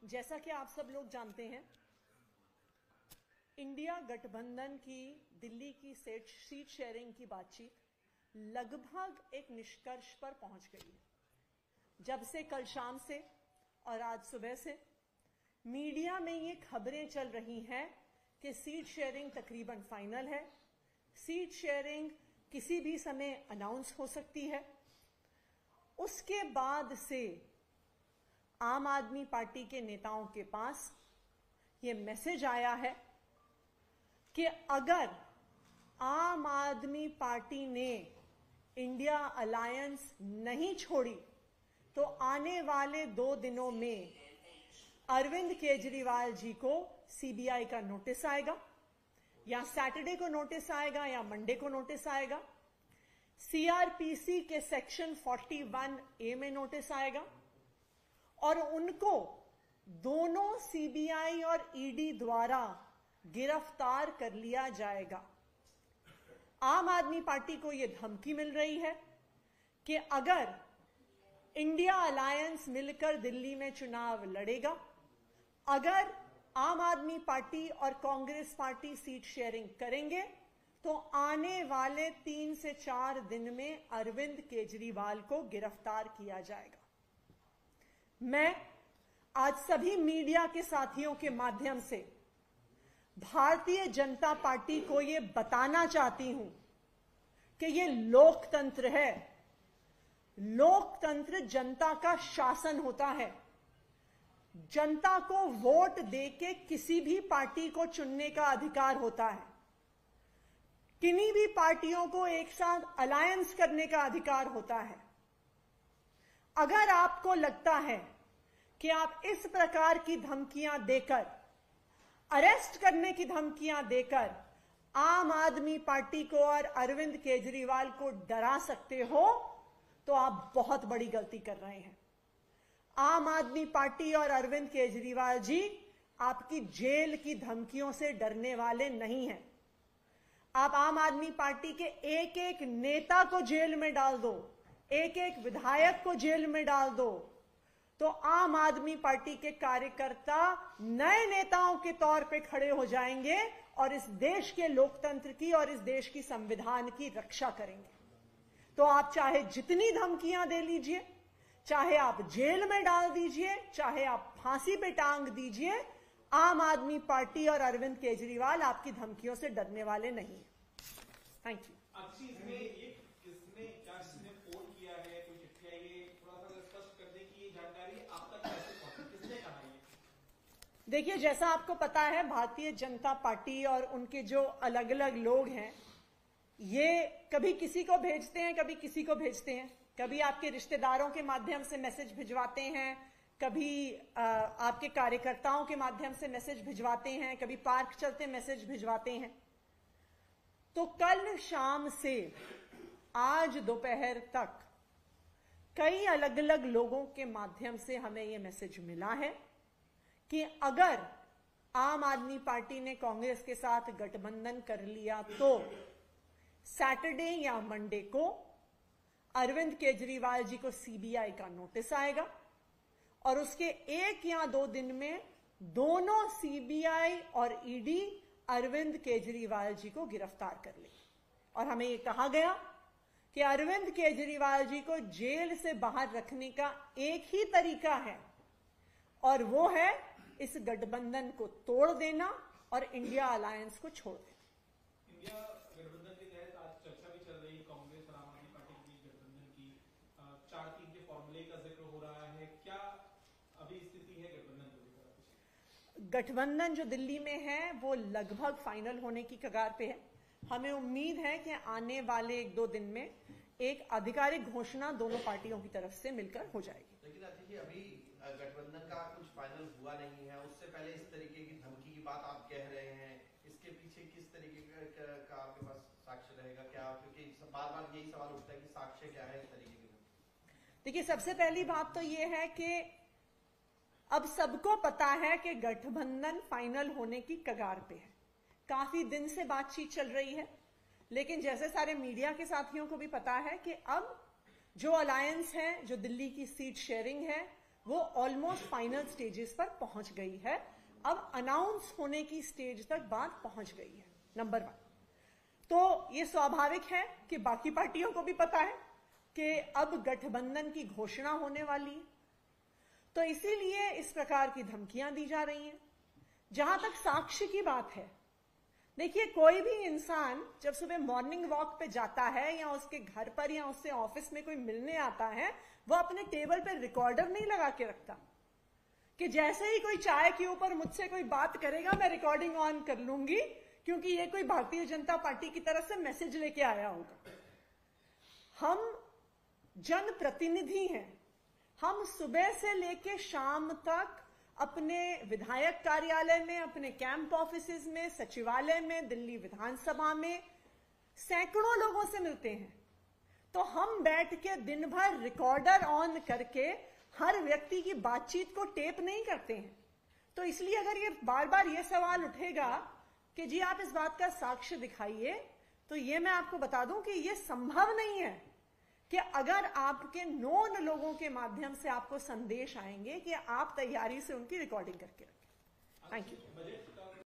जैसा कि आप सब लोग जानते हैं, इंडिया गठबंधन की दिल्ली की सीट शेयरिंग की बातचीत लगभग एक निष्कर्ष पर पहुंच गई है। जब से कल शाम से और आज सुबह से मीडिया में ये खबरें चल रही हैं कि सीट शेयरिंग तकरीबन फाइनल है, सीट शेयरिंग किसी भी समय अनाउंस हो सकती है। उसके बाद से आम आदमी पार्टी के नेताओं के पास ये मैसेज आया है कि अगर आम आदमी पार्टी ने इंडिया अलायंस नहीं छोड़ी तो आने वाले 2 दिनों में अरविंद केजरीवाल जी को सीबीआई का नोटिस आएगा, या सैटरडे को नोटिस आएगा या मंडे को नोटिस आएगा। सीआरपीसी के सेक्शन 41A में नोटिस आएगा और उनको दोनों सीबीआई और ईडी द्वारा गिरफ्तार कर लिया जाएगा। आम आदमी पार्टी को यह धमकी मिल रही है कि अगर इंडिया अलायंस मिलकर दिल्ली में चुनाव लड़ेगा, अगर आम आदमी पार्टी और कांग्रेस पार्टी सीट शेयरिंग करेंगे तो आने वाले 3 से 4 दिन में अरविंद केजरीवाल को गिरफ्तार किया जाएगा। मैं आज सभी मीडिया के साथियों के माध्यम से भारतीय जनता पार्टी को यह बताना चाहती हूं कि यह लोकतंत्र है। लोकतंत्र जनता का शासन होता है। जनता को वोट देके किसी भी पार्टी को चुनने का अधिकार होता है। किन्हीं भी पार्टियों को एक साथ अलायंस करने का अधिकार होता है। अगर आपको लगता है कि आप इस प्रकार की धमकियां देकर, अरेस्ट करने की धमकियां देकर आम आदमी पार्टी को और अरविंद केजरीवाल को डरा सकते हो तो आप बहुत बड़ी गलती कर रहे हैं। आम आदमी पार्टी और अरविंद केजरीवाल जी आपकी जेल की धमकियों से डरने वाले नहीं हैं। आप आम आदमी पार्टी के एक एक नेता को जेल में डाल दो, एक एक विधायक को जेल में डाल दो, तो आम आदमी पार्टी के कार्यकर्ता नए नेताओं के तौर पे खड़े हो जाएंगे और इस देश के लोकतंत्र की और इस देश की संविधान की रक्षा करेंगे। तो आप चाहे जितनी धमकियां दे लीजिए, चाहे आप जेल में डाल दीजिए, चाहे आप फांसी पे टांग दीजिए, आम आदमी पार्टी और अरविंद केजरीवाल आपकी धमकियों से डरने वाले नहीं है। Thank you. देखिए, जैसा आपको पता है, भारतीय जनता पार्टी और उनके जो अलग अलग लोग हैं, ये कभी किसी को भेजते हैं, कभी किसी को भेजते हैं। कभी आपके रिश्तेदारों के माध्यम से मैसेज भिजवाते हैं, कभी आपके कार्यकर्ताओं के माध्यम से मैसेज भिजवाते हैं, कभी पार्क चलते मैसेज भिजवाते हैं। तो कल शाम से आज दोपहर तक कई अलग अलग लोगों के माध्यम से हमें यह मैसेज मिला है कि अगर आम आदमी पार्टी ने कांग्रेस के साथ गठबंधन कर लिया तो सैटरडे या मंडे को अरविंद केजरीवाल जी को सीबीआई का नोटिस आएगा और उसके 1 या 2 दिन में दोनों सीबीआई और ईडी अरविंद केजरीवाल जी को गिरफ्तार कर लेंगे। और हमें यह कहा गया कि अरविंद केजरीवाल जी को जेल से बाहर रखने का एक ही तरीका है और वो है इस गठबंधन को तोड़ देना और इंडिया अलायंस को छोड़ देना। इंडिया गठबंधन के तहत आज चर्चा भी चल रही है कांग्रेस और आम आदमी पार्टी के बीच गठबंधन की। 4-3 के फॉर्मूले का जिक्र हो रहा है। क्या अभी स्थिति है गठबंधन को लेकर? गठबंधन जो दिल्ली में है वो लगभग फाइनल होने की कगार पे है। हमें उम्मीद है कि आने वाले 1-2 दिन में एक आधिकारिक घोषणा दोनों पार्टियों की तरफ से मिलकर हो जाएगी। लेकिन देखिए, अभी गठबंधन का कुछ फाइनल हुआ नहीं है, उससे पहले इस तरीके की धमकी की बात आप कह रहे हैं, इसके पीछे किस तरीके का आपके पास साक्ष्य रहेगा क्या? क्योंकि बार बार यही सवाल उठता है कि साक्ष्य क्या है इस तरीके के। देखिए, सबसे पहली बात तो यह है कि अब सबको पता है कि गठबंधन फाइनल होने की कगार पे है। काफी दिन से बातचीत चल रही है, लेकिन जैसे सारे मीडिया के साथियों को भी पता है कि अब जो अलायंस है, जो दिल्ली की सीट शेयरिंग है, वो ऑलमोस्ट फाइनल स्टेजेस पर पहुंच गई है। अब अनाउंस होने की स्टेज तक बात पहुंच गई है, नंबर 1। तो ये स्वाभाविक है कि बाकी पार्टियों को भी पता है कि अब गठबंधन की घोषणा होने वाली है, तो इसीलिए इस प्रकार की धमकियां दी जा रही हैं। जहां तक साक्ष्य की बात है, देखिए कोई भी इंसान जब सुबह मॉर्निंग वॉक पे जाता है या उसके घर पर या उससे ऑफिस में कोई मिलने आता है, वो अपने टेबल पे रिकॉर्डर नहीं लगा के रखता कि जैसे ही कोई चाय के ऊपर मुझसे कोई बात करेगा मैं रिकॉर्डिंग ऑन कर लूंगी, क्योंकि ये कोई भारतीय जनता पार्टी की तरफ से मैसेज लेके आया होगा। हम जनप्रतिनिधि हैं, हम सुबह से लेके शाम तक अपने विधायक कार्यालय में, अपने कैंप ऑफिसेज में, सचिवालय में, दिल्ली विधानसभा में सैकड़ों लोगों से मिलते हैं। तो हम बैठ के दिन भर रिकॉर्डर ऑन करके हर व्यक्ति की बातचीत को टेप नहीं करते हैं। तो इसलिए अगर ये बार बार ये सवाल उठेगा कि जी आप इस बात का साक्ष्य दिखाइए, तो ये मैं आपको बता दूं कि ये संभव नहीं है कि अगर आपके नोन लोगों के माध्यम से आपको संदेश आएंगे कि आप तैयारी से उनकी रिकॉर्डिंग करके रखें। Thank you.